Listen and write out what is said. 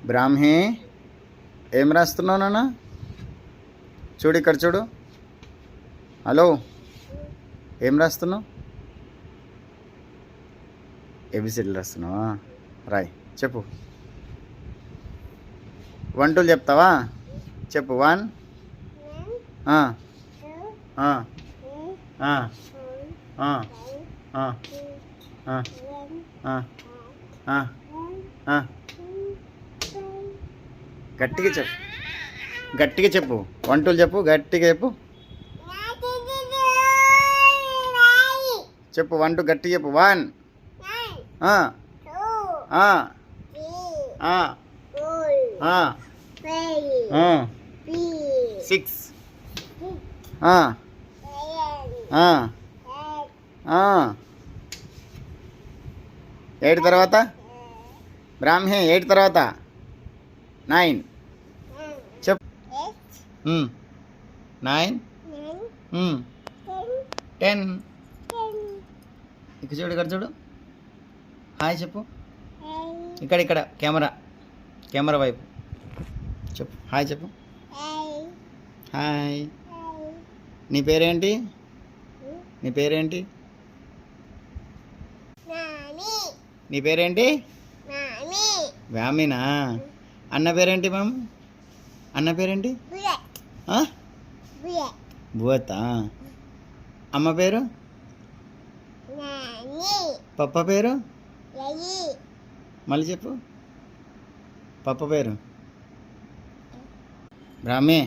బ్రాహ్మి ఏం రాస్తున్నావు నాన్న? చూడు ఇక్కడ చూడు. హలో, ఏం రాస్తున్నావు? ఏబిసిడీలు రాస్తున్నావా? రాయ్, చెప్పు. 1 2 చెప్తావా? చెప్పు. 1 గట్టిగా చెప్పు, గట్టిగా చెప్పు. 1 2 చెప్పు, గట్టిగా చెప్పు. చెప్పు 1 2 గట్టిగా చెప్పు. 1 6 8 తర్వాత బ్రాహ్మి 8 తర్వాత 9 చెప్పు. 9 10 ఇక్కడ చూడు, ఇక్కడ చూడు. హాయ్ చెప్పు. ఇక్కడ ఇక్కడ కెమెరా వైపు చెప్పు. హాయ్ చెప్పు. హాయ్. నీ పేరేంటి? నీ పేరేంటి? నీ పేరేంటి? వ్యామినా. అన్న పేరేంటి మ్యామ్? అన్న పేరేంటి? భూవతా. అమ్మ పేరు? పప్ప పేరు? మళ్ళీ చెప్పు. పప్ప పేరు? బ్రాహ్మి.